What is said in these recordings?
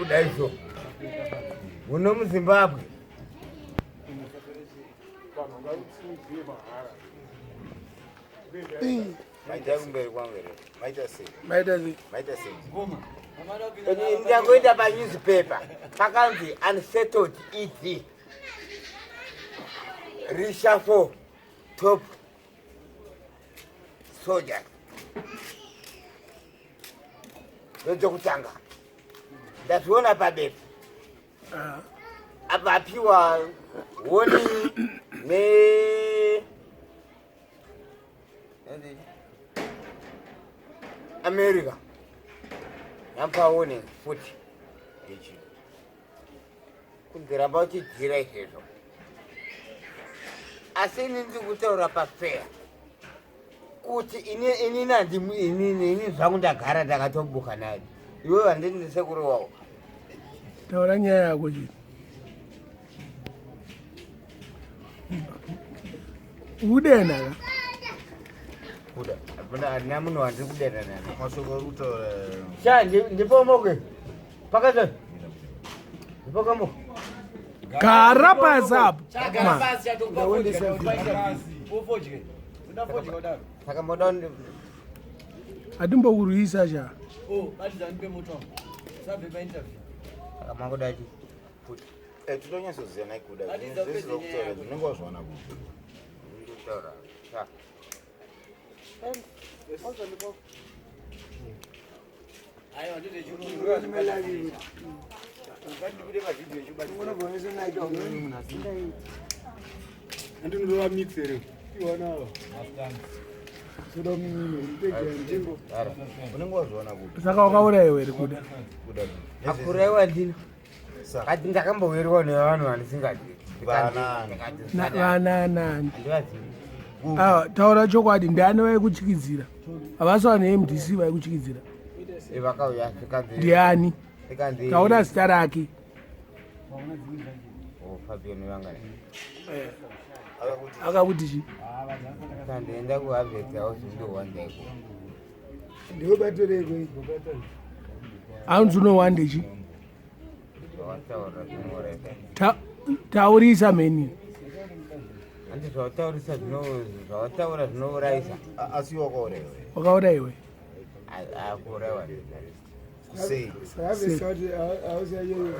kudaiso uno muZimbabwe maita kumberi kwangu here maita sei ndakuenda panewspaper pakanzi unsettled ED reshuffle top soldiers ndokutanga ndazviona pabepa apa apiwa warning America yampa warning futhi kundiramba uchidhira izvezvo asi ini ndiri kutaura pafair kuti ini zvangu ndagara ndakatobuka naye iwe handini ndisekuru wawo taura nyaya yako chii udena ka kuda handina munhu wandiri kudena naye mashoko ari kutaura sha ndipomoke pakazoi ndipokamoka gara pasi apo saka moda hatimbokurwisa sha saka mangodachi tinonyatsoziva nai kuda zvese zvokutaura zvinenge wazvaona kuti ndikutaura sha andinova mixere iwanawo unenge wazvaona kuti saka wakaurayiwa here kuda akuraiwa ndino kati ndakambowerwa nevanhu vandisingadivi vananani handivazivi taura chokwadi ndiani vaikuchikidzira havasi vanhu emdc vaikuchikidzira vakauya ndiani taura zita rake fabian vangani akakuti chi kandienda kuhabet house ndowandaiko ndiobatoreko hanzi unowande chi zvawataura zvinoreka taurisa meni handi zvawataurisa zvawataura zvinourayisa asi wakaurayiwa wakaurayiwe akuraiwa sei sakavesati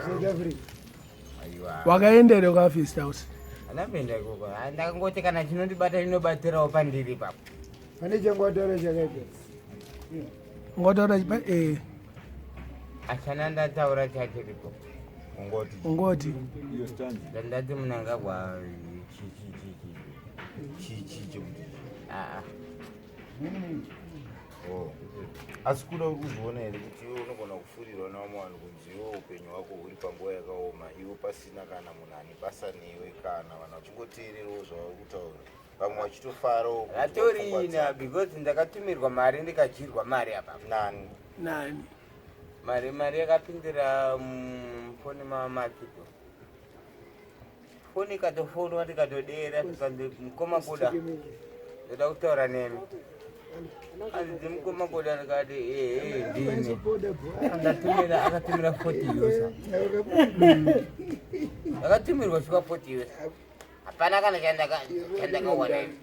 south africa aiwa wakaendere kwafirst house andamboenda ikoko ndakangoti kana chinondibata chinobatirawo pandiri papo pane changwataura chakaita ungotaura achana ndataura chachiripo ungoti ndandati munangagwa aa asi kuda kuzviona here kuti iwe unogona kufurirwa nevamwe vanhu kunzi iwe upenyu hwako huri panguva yakaoma iwe pasina kana munhu ane basa newe kana vanhu vachingoteererawo zvavari kutaura vamwe vachitofarawo atorina because ndakatumirwa mari ndikadyirwa mari apa nani mari yakapindira mufoni mamakito foni ikatofonwa ndikatodera mukoma kuda ndoda kutaura nemi anditi mukoma kuda ndikati ndini akatumira 40 usa akatumirwa shuka 40 usa hapana kana chandakawana ini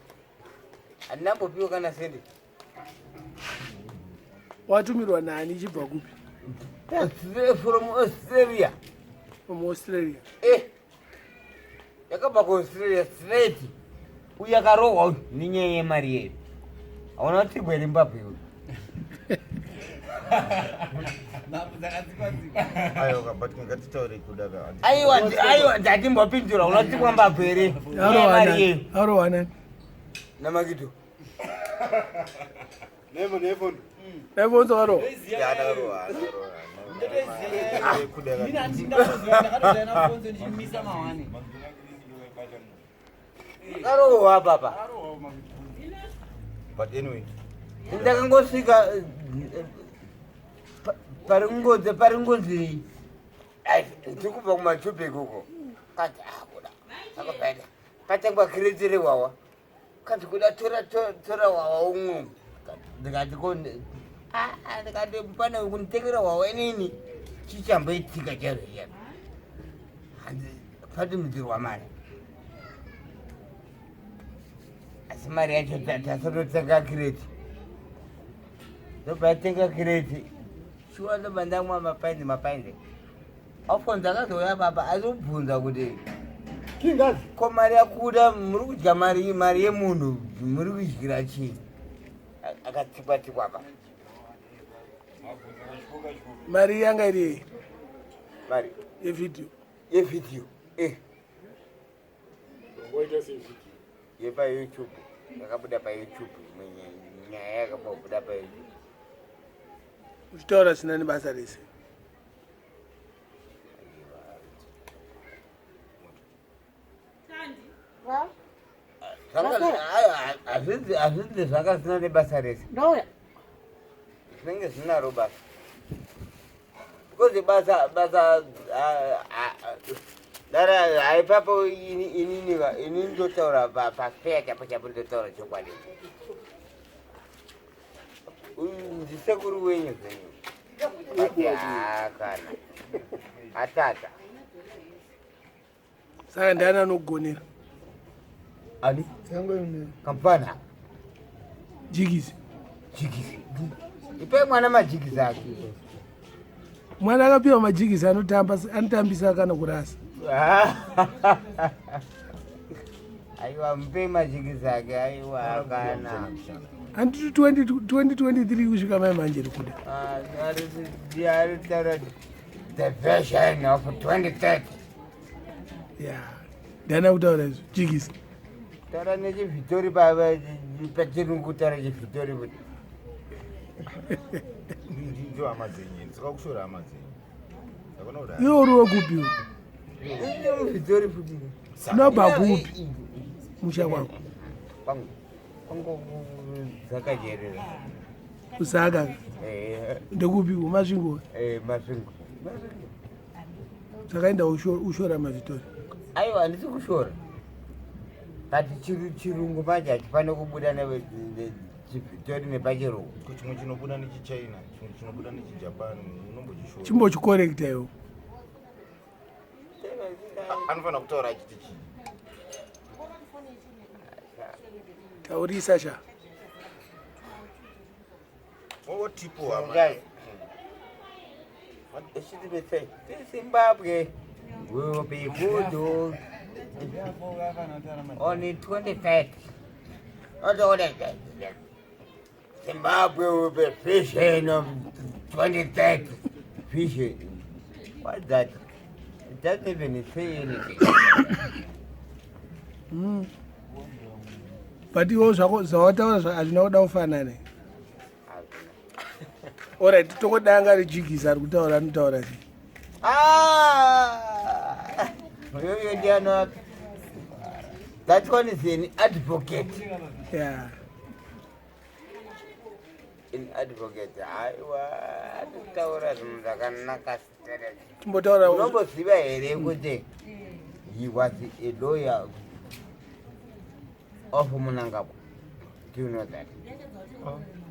handinambopiwa kana sendi watumirwa nani ichibva kupi from Australia Australia yakabva kuaustralia straight uyu akarohwa nenyaya yemari yedu hauna kutigwa rimbabwe uyu aiwa but ngatitaure kuda aiwa ndatimbopindura unotigwa mbabwe here mari yedu arohwana namakito naivonza waro akarohwa papa but anyway ndakangosvika paringonzi ndikubva kumachube kuko kati kuda akabaita patangwa kireti rewawa kati kuda tora wawa umwe ndikati ndikati pane kunditekera wawa inini chichamboitika chaizvo chaizvo fatimudzirwa mari asi mari yacho tasototenga kireti ndobva tenga kireti shuwa ndobva ndamwa mapaindi ofo ndakazouya papa azobvunza kuti kingazi ko mari yakuda muri kudya mari yemunhu muri kudyira chii akatsikwa-tsikwa pa mari yanga iri mari yevidhiyo ngoita sevidhiyo yepayoutube yakabuda payoutube nyaya yakabuda payoutube uchitaura sina nebasa rese hazvidi zvakasina nebasa rese zvinenge zvinaro basa because basa dara haipapo ini ndotaura pafeya chapo ndotaura chokwadi ndisekuru wenyu zvenyu kana atata saka ndiani anogonera ani yangoine kampana jigisi ipai mwana majigisi ake mwana akapiwa majigisi anotambisa kana kurasa aiwa mupei majigisi ake aiwa kana handiti 2023 kusvika mai manje rikuda the version of 2030 ya ndiana kutaura izvo jigisi taura nechivhitori pachirungu taura chivhitori kuti ndio hama dzenyu dzakakushora hama dzenyu akona kudai iwe uri wekupiwa muvhitori futi unobva kupi musha kwako kwangu dzakajerera usaka ndekupi umasvingo masvingo sakaenda ushora mavhitori aiwa handisi kushora kati chirungu manje hachifane kubuda chivhitori nepachirungu chimwe chinobuda nechichina chimwe chinobuda nechijapan unombochishora chimbochikorekta iwo anofanira kutaura achiti chii taurisa sha otipo hama Zimbabwe will be good on the 23rd. Not all that. Zimbabwe will be fishing on 23rd. Fishing. What's that? It doesn't even say anything. but iwo zvawataura hazvina kuda kufanana orit tokodanga rijigisa ari kutaura anotaura sei Yoyo ndiano. That one is an advocate. ya An advocate. Aiwa, ataura zvinhu zvakanaka straight. timbotaura Unomboziva here kuti he was a lawyer of Munangagwa. Do you know that?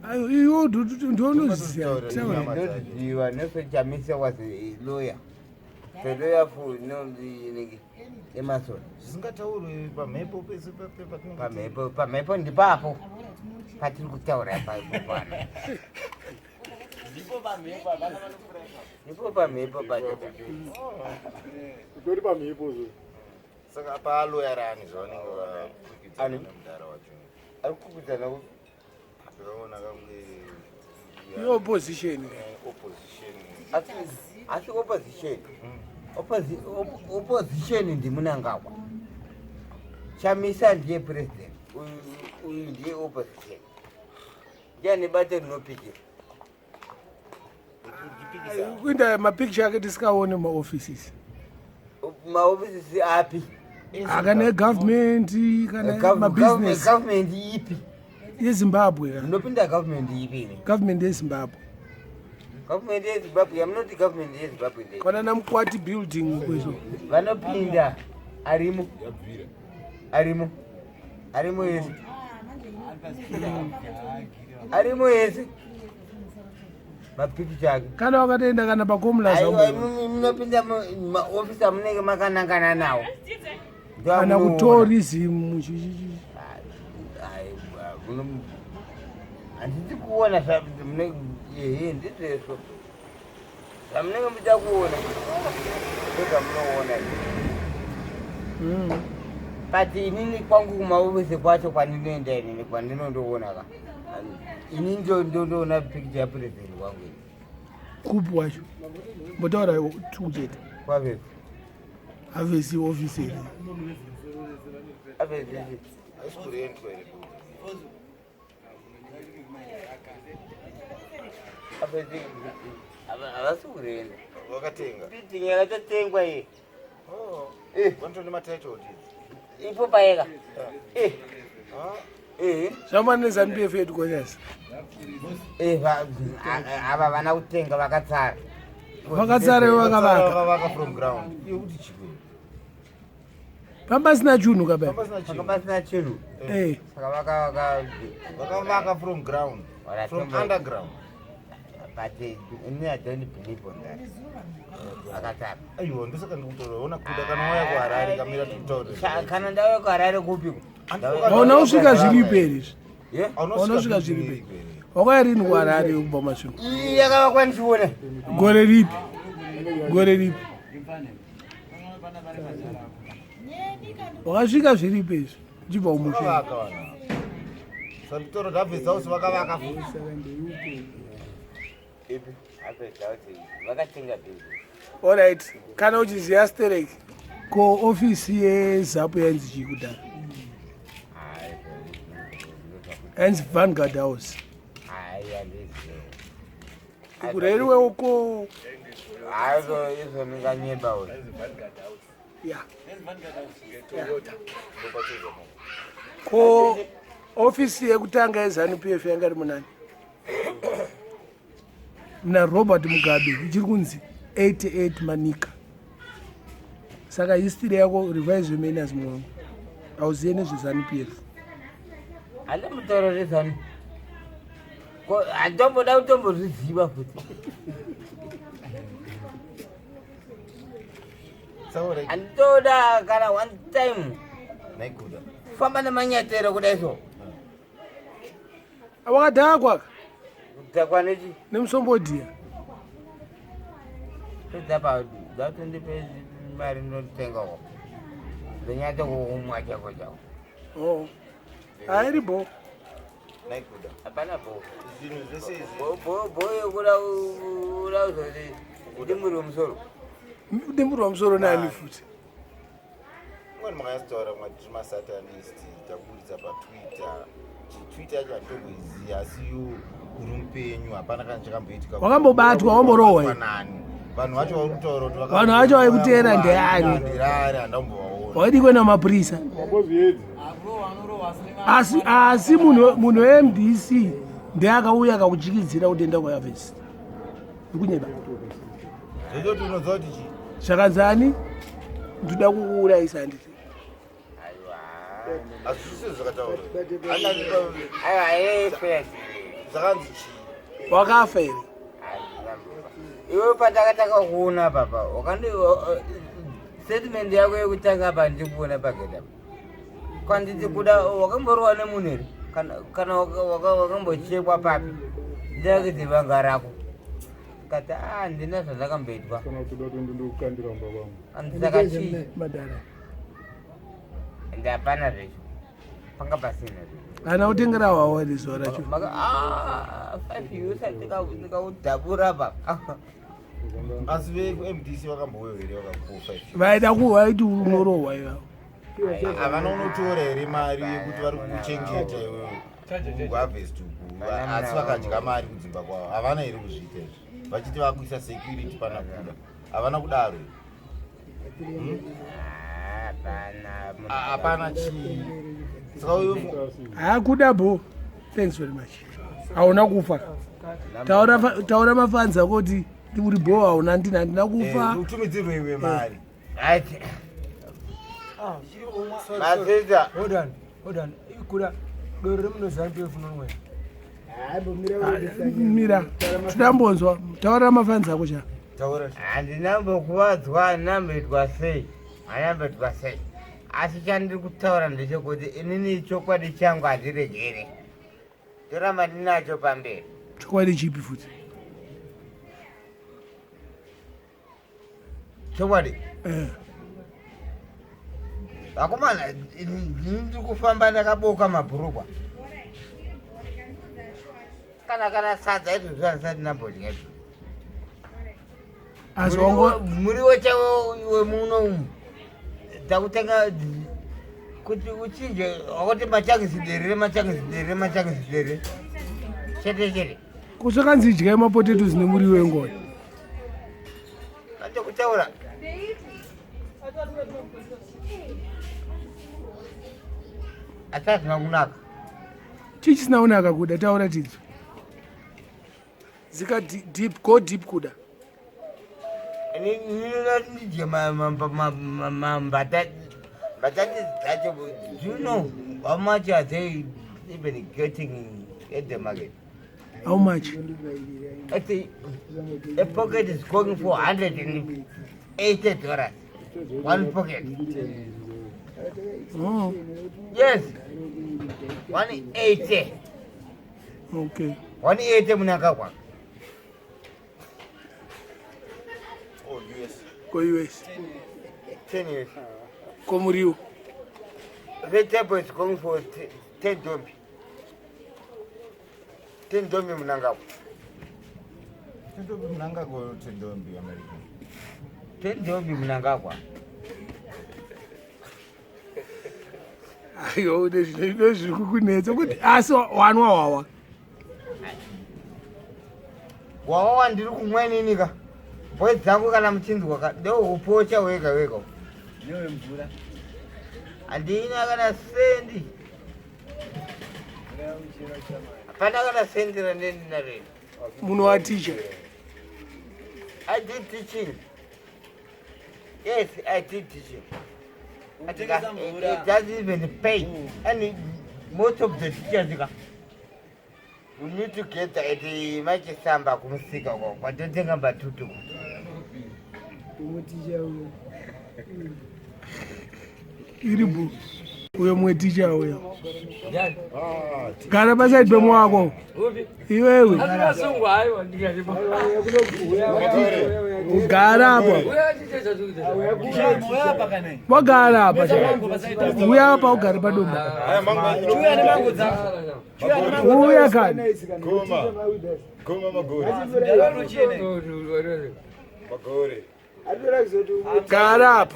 ayo iwo ndionozisiya Ndoziva Nelson Chamisa was a lawyer. The lawyer for Emerson. zvisingataurwi pamhepo pese Pamhepo ndipapo patiri kutaura pano. Ndipo pamhepo pacho. utori pamhepo zo saka apa aloyarani zvavanenge Ani? vamudara wacho Ari kukudzana ndakaona kamwe iopposition opposition asi opposition ndiMunangagwa. Chamisa ndiye president. Uyu ndiye opposition. Ndiani bate rinopikira. kuenda mapicture ake tisikaone maoffices Maofisi api? akana egovernment kana mabusiness Government ipi? yezimbabwe ka Ndopinda government ipi ini? government yezimbabwe Government yeZimbabwe, yamunoti government yeZimbabwe ndei. kana namukwati building kwezo Vanopinda arimo. Arimo yese. Arimo yese. mapikicha ake kana wakatoenda kana pakomulaza munopinda maofisa munenge makanangana nawo kana kutourism handiti kuona ndizvezvo zvamunenge muchida kuona zvezvamunoona but inini kwangu kumaofisi kwacho kwandinoenda inini kwandinondoona ka ini ndoona pikicha yapurezidendi wangu kupi wacho mbotaura tukucheta kwavesi avesi ofisi here avesi asikurendwa here havasi kurenda wakatenga piting yakatotengwa iyi vanotone matitle ipo paeka zvamana nezanupf yedu konyasi ava vana kutenga vakatsara vakatsara vakavaka from ground yekuti chikwe pamba sina chunhu kababa panga pasina chinhu saka vakavaka from ground from underground but ini I don't believe on that vakatsara aiwa ndosaka ndikutauraona kuda kana waya kuharare kamira tutaura kana ndauya kuharare kupiko auna kusvika zviripi here aunosvika zviripi wakaya rini kuharare kubva masvingo yakavakwa ndichiona gore ripi wakasvika zviripi izvi uchibva umusha vakavaka vana sabitoro dabvesa usi vakavaka vakatenga allright kana uchiziva sterek ko ofisi yezapu yanzi chii kudhara yanzi Vanguard House kureriwewo ko izoninganyeba ko ofisi yekutanga yeZANU-PF yanga iri munani muna Robert Mugabe ichiri kunzi 88 Manika. Saka history yako revise remainers mwangu auziye nezveZANU-PF hande mutauro rezanu hatomboda kutombozviziva futi handitoda kana one time famba nemanyatero kudai so wakadhakwa kudhakwa nechi nemusombodhiya todzapa datondipe mari ndotengako ndonyate kuumwa chako chako hairi bo hapana bo yokuda uzoti dimburi wemusoro dimburi wemusoro nani futi umweni makasitaura mwatiri masatanist takuudza patwitter twitter yacho handitomboiziva asi yo uri mupenyu hapana kana chakamboitika wakambobatwa wamborohwa vanhu vacho vari kutaura kuti vanhu vacho vaikutera ndeani ndirari handambovaona waidikwe namapurisa asi munhu weMDC ndeakauya akakuchikidzira kutenda kwayavhesi ndikunyeba zvechoti unoziva kuti zvakanzani ndoda kukuurayisa handiti asi zvise zvakataura zvakanzi chii wakafa here iwe patakataka kuona papa wakandi statement yako yekutanga pa ndikuona pagedha kwanditi kuda wakamborowa nemunhu here kana wakambochekwa papi ndakuti vanga rako kati ndina zvandakamboitwa andisaka chii ende hapana zvecho panga pasina zvecho ana utengera wawa rizuva racho 5 years ndikaudhabura papa asi veMDC vakambouya here vakakupa 5 vaida kuvaiti unorohwa ivavo havana unotora here mari yekuti vari kuchengeta iwewe kuharvest uku asi vakadya mari kudzimba kwavo havana here kuzviita izvi vachiti vakuisa security pana kuda havana kudaro hapana chii hakuda bo thanks very much hauna kufa taura mafanzi ako kuti uri bo hauna ndina kufa utumidzirwe iwe mari mazita Hold on. Ikuda dori remuno ZANU-PF nonwe. mira tidambonzwa taurira mafanzi ako cha handinambokuvadzwa handinamboitwa sei handinamboitwa sei asi chandiri kutaura ndechekuti inini chokwadi changu handiregere toramba ndinacho pamberi. chokwadi chipi futi chokwadi vakomana ndiri kufamba ndakaboka mabhurukwa kana sadza izvo zvanisati nambodya asi muriwo chavo iwe muno umu takutenga kuti uchinje wakuti machangisiderere chete kusakanzi idyai mapotatoes nemuriwo wengoni andokutaura asazina kunaka chichisina kunaka kuda taura tidzo zika deep go deep kuda ninoti ndidye mbatati dzacho. Do you know how much are they even getting at the market? how much Actually, a pocket is going for $180. One pocket. oh Yes. 180. okay 180 munakakwa. Oh, US. ko us 10 years. ko muriwo Vegetable is going for 10 dombi. 10 dombi munangakwa. Tendombi munangakwa tendombi America. 10 dombi munangakwa. ayo nezvino zviri kukunetsa kuti asi wanwa wawa Wawawa ndiri kumwa ninika. Boy dzangu kana muchinzwa ka ndo upocha wega. Newe mvura. Andina kana sendi. Apana kana sendi raneni na reni. munhu waticha I did teaching. Yes, I did teaching. It doesn't even pay. And most of the teachers, you need to get at the magic samba kumusika kwa. But don't think about tutu. iribu uyo mumwe ticha uyo gara pasaidi pemwe wako iwewe ugara apa wagara apa uya apa ugari padomba uya kani Goma magori. gara apa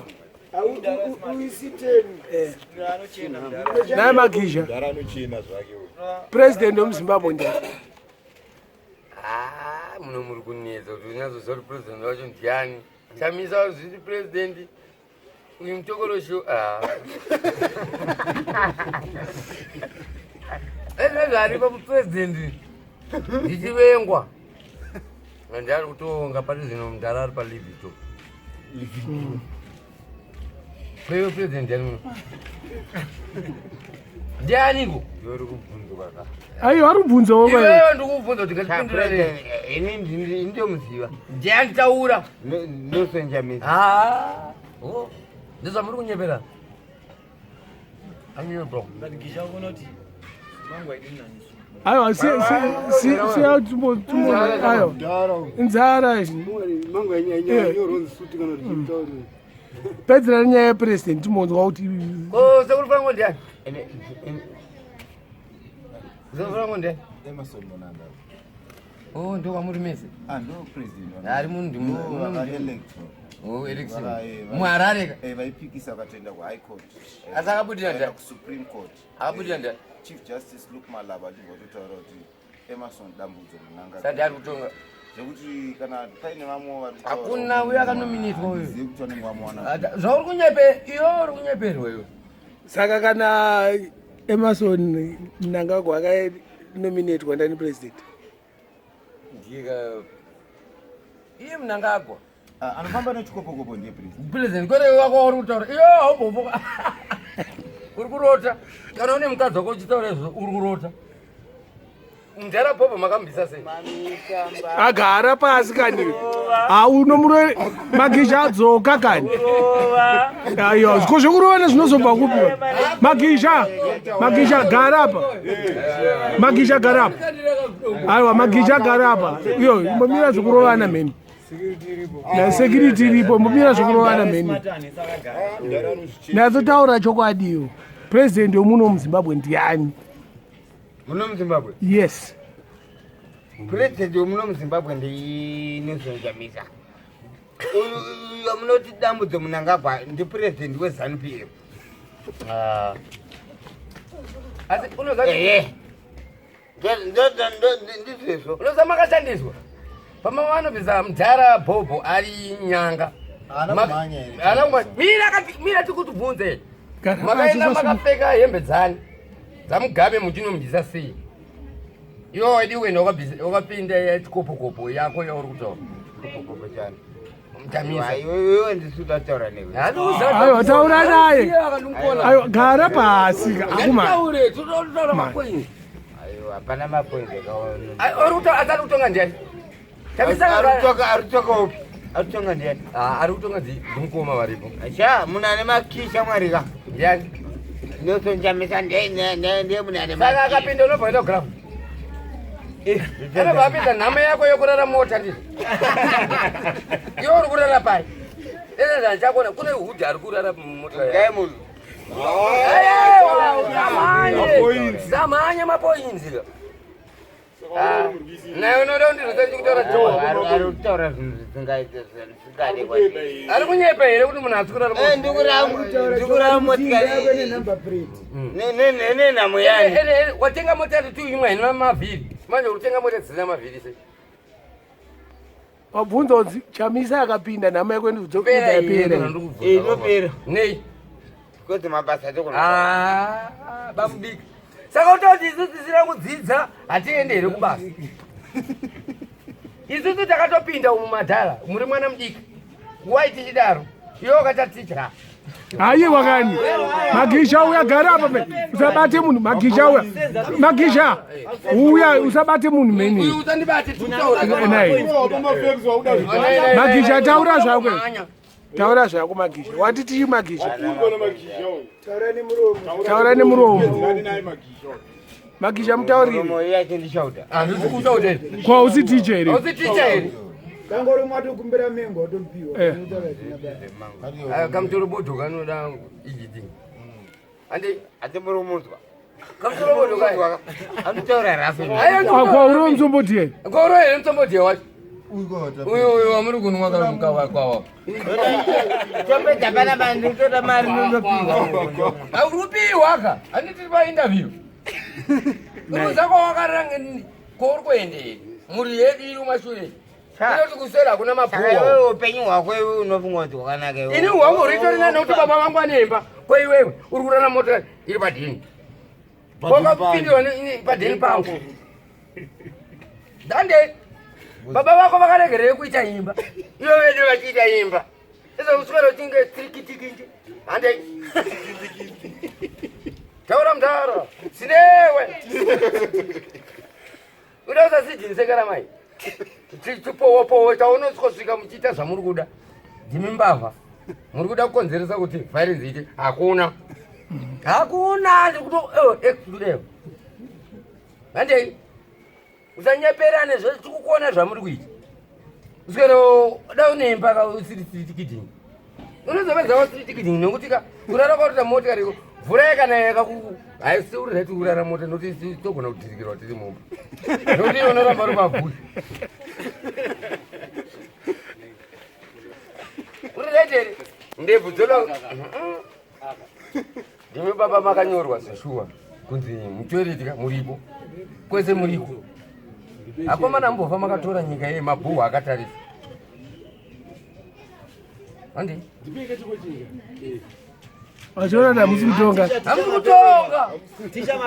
naye makisha Daranochina zvake. president wemuzimbabwe ndiyani muno muri kunetsa kuti unyazoziva kuti president wacho ndiani chamisa zviri president uyu mutokorosho ezvezvari pamupresident ndichivengwa ndari kutonga pati zvino mundara ari palivito Preyo president ndiani muno ndianiko yori kubvunzuka ka aiyo ari kubvunzawo iwewe ndikubvunza kuti ngatipindurane Ini ndomuziva. ndianditaura Ndosenjamisa. ndezvamuri kunyepera anyepo Badikisha kunoti mangwa idinani. aiwa siya tumbo ayo inzara izvi mangu yanyoronzi suti kana tichitaurira pedzera nenyaya yepresident timonzwa kuti sekuri frango ndiani sekuri frango ndiani Emerson Monanda. ndokwamuri mese No president. ari munhu Electoral. election muharare Vaipikisa vakatoenda kuHigh Court. asi akabudira ndiani Supreme Court. akabudira ndiani Chief Justice Luke Malaba achimbototaura kuti Emerson Dambudzo Munanga. sati ari kutonga Zvekuti kana paine vamwe hakuna uyo akanominitwa uyo zivi kuti vanenge vamuwana. zvauri kunyepe iyo uri kunyeperwa iyo saka kana emerson mnangagwa akanominatwa ndani president ndika iye munangagwa Anofamba nechikopokopo ndiye president. president kwete wako uri kutaura iyo haubomboka uri kurota kana une mukadzi wako uchitaura izvo uri kurota mujara popo makambisa sei agara pasi kani unomurove magisha adzoka kani aiwa zviko zvekurovana zvinozobva kupiwa magisha garapa magisha garapa aiwa magisha garapa iyo imbomira zvekurovana mheni nasekiriti iripo imbomira zvekurovana mheni natsotaura chokwadiyo purezidendi wemuno muzimbabwe ndiani muno muzimbabwe yes purezidendi wemuno muzimbabwe ndiNelson Chamisa uyo munoti dambudzo Mnangagwa ndipurezidendi weZANU-PF asi unozati ndizvezvo unoza makashandiswa pamavanobvisa mudhara bhobho ari nyanga mira tikutibvunze makaenda makapfeka hembe dzani dzamugabe muchinomudyisa sei iwo waidi kuenda wakapinda chikopokopo yako yauri kutaura iwewe ndisuda taura newe aiwa taura naye aiwa gara pasi hapana mapointi asati kutonga ndiani aritoka upi aritonga ndiani ari kutonga dzimukoma varipo sha muna ane makisha mwarika ndiani Nelson Chamisa ndiye muna ane saka akapinda unobva enda kugrafu anobva apinda nhama yako yokurara mota ndizvo iwo uri kurara pai ezezani chakona kune hudhi ari kurara mumota munhu zamhanye mapoinzika naye unoda ndizosachikutaura ari kutaura zvinhu zvisingade ari kunyepa here kuti munhu asi kurara ndikurara motikari nenhamo yani watenga mota yati tu imwe haina mavhiri manje uritenga mota dzisina mavhiri sei wabvunza kuti Chamisa akapinda nhama yako yapera inopera nei kuti mabasa bamudiki saka utoti isusu tisina kudzidza hatiende here kubasa isusu takatopinda mumadhara muri mwana mudiki wai tichidaro iwe wakataticha aiwa kani magisha uya gara apa usabate munhu magisha uya usabate munhu meni usandibati magisha taura zvako magisha wati tichi magisha taura nemuromo magisha mutaurire kwa usi ticha here Kangoro mwato kumbera mengo atompiwa. Kamtoro bodo kanoda ijiti. ande muromunzwa Kamtoro bodo kai. anotaura rafi kwa uro mtsomboti here Kwa uro here mtsomboti here wacho. Uyo amuri kunwa kamuka wakwawo. topedza pana banditoda mari nonopiwa Aurupiwa ka. Anditi pa interview. Uzako wakaranga kori kuende. Muri yedu iri mashure. Inoti kusera kuna mapuwa. wewe upenyu hwako iwe unofunga kuti wakanaka iwe Ini wangu ritorina nokuti baba vangu anemba. Kwa iwewe uri kurara mota iri padini. Wakapindiwa padini pangu. Dande baba vako vakaregerere kuita imba. Iwe vedu vachiita imba. Sasa uswero tinge trikitiki nje. Ande. Taura mtaro. Sinewe. Unoza sijinsekera mai. Tipowo taunosvika muchiita zvamuri kuda ndimi mbavha muri kuda kukonzeresa kuti violence ite hakuna ndikutoexcludewa handei usanyeperane zvese tikukuona zvamuri kuita usikero da unemba usiri street ticketing unozovedzawo street ticketing nekuti kurara kwakuita motikari mvura yakana yakaku haisi uri rati kurara mota nokuti togona kutirikirwa tiri mumba nokuti unoramba uri mabhushi uriretere ndebvu dzoda ndimi baba makanyorwa zeshuwa kunzi mutoiretika muripo kwese muriko akomana mbovha makatora nyika ye mabhuhu akatarisa andi Wachona da musikutonga. Hamkutonga.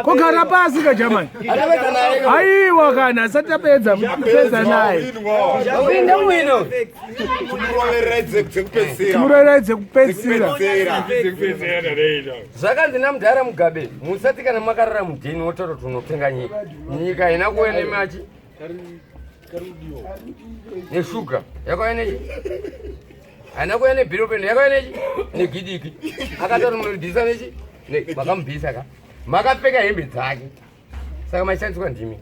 Kogara pasi ka jamani. Aiwa kana satapedza mupedza naye. Winda wino. Muroredze kupedzisira. Zvakanzi namudhara mugabe musati kana makarara mudheni wotoro tunotenga nyika. Nyika ina kuene machi. Neshuga yakauya nechi. Haina kuya nebhiropeni yakauya nechi negidiki. Akatora munobvisa nechi makamubvisa ka. Makapfeka hembe dzake. Saka machishandiswa ndimi.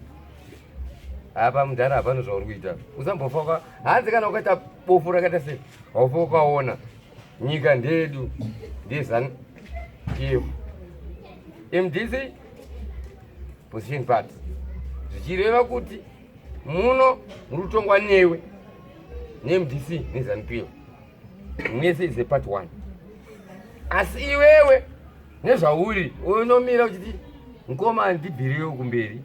Apa mudhara hapana zvauri kuita. Usambofoka hanzi kana ukaita bofu rakaita sei. Haufa ukaona nyika ndedu ndezanu iyo MDC position part zvichireva kuti muno murutongwa newe neMDC nezanu-PF mese is part 1 asi iwewe nezvauri unomira uchiti ngoma ndibhiriyo kumberi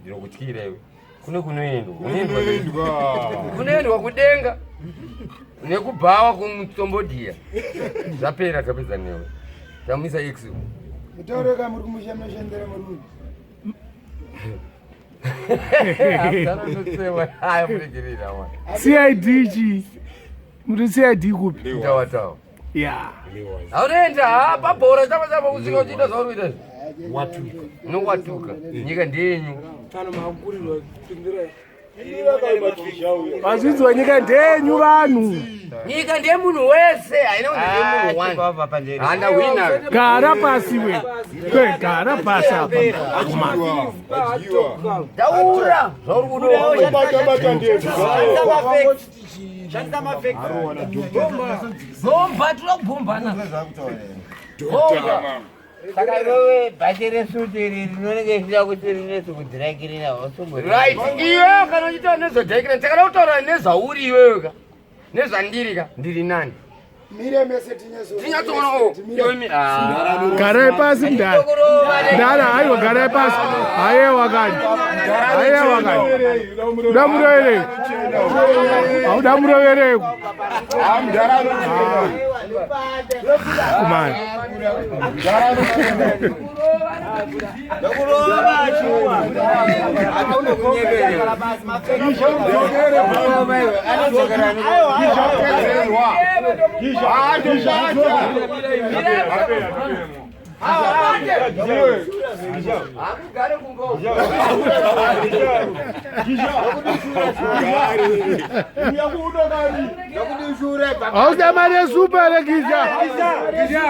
ndinokutyira iwe kune kunoendwa kudenga nekubhawa kumutombodiya zvapera tapedza newe tamisa x Mutaureka muri kumushamnoshandira muri. CID chi. Muri CID kupi? Tawa. Yeah. Aunoenda pabhora chapa kusvika uchiita zvauri kuita nowatuka nyika ndenyu Vazvinzwa nyika ndenyu vanhu. Nyika ndemunhu wese haina kuti ndemunhu handa wina. Gara pasi we. Gara pasi apa. Taura zvauri kudomba tula kubombana. Saka iwewe bhachi resuti iri rinonenge ichida kuti rinese kudhiraikirina usumbuti. Right, iwewe kana uchitaura nezvedhaikirina takada kutaura nezvauri iwewe nezvandirika ndiri nani. Mire mese tinyaso. Tinyatsoona iwe Garai pasi ndara. Ndara aiwa garai pasi. Aiwa kani. Aiwa kani. Damuroere. Au damuroere. Kumani. Hausa mare super Giza. Giza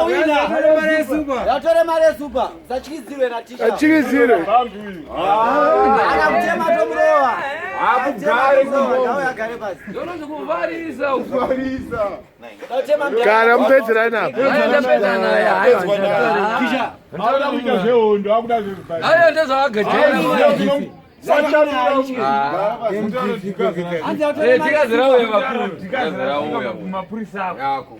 wina. Mare super. Yatore mare super. Zachikizirwe na tisha. Achikizirwe. Ana mtema tomrowa. Akugare Nawe agare basi. Ndono kuvarisa. Cara mpedzera na. Kisha. Hauna kuita zvehondo, akuda zvezibhari. Ayo ndezvaagajera. Tikazirauya vakuru. Tikazirauya mapurisa yako.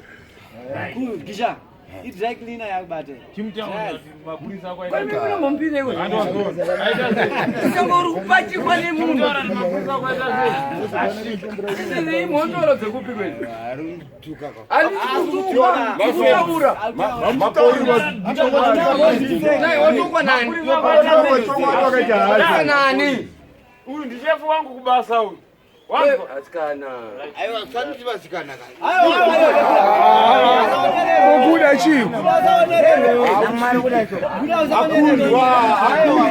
Kisha. Dry cleaner yakubate. Chimutaura mapurisa kwa Kwa mimi unompine wewe. Singori kupachikwa nemunhu. Sisi mondoro dzekupi kwezi. Ali kutuka. Kutaura. Nai wotokwa nani? Nani? Uyu ndi chefu wangu kubasa uyu. Asikana. Aiwa santi vasikana kana. Okuda chifu. Namari kuda cho. Akundwa. Aiwa.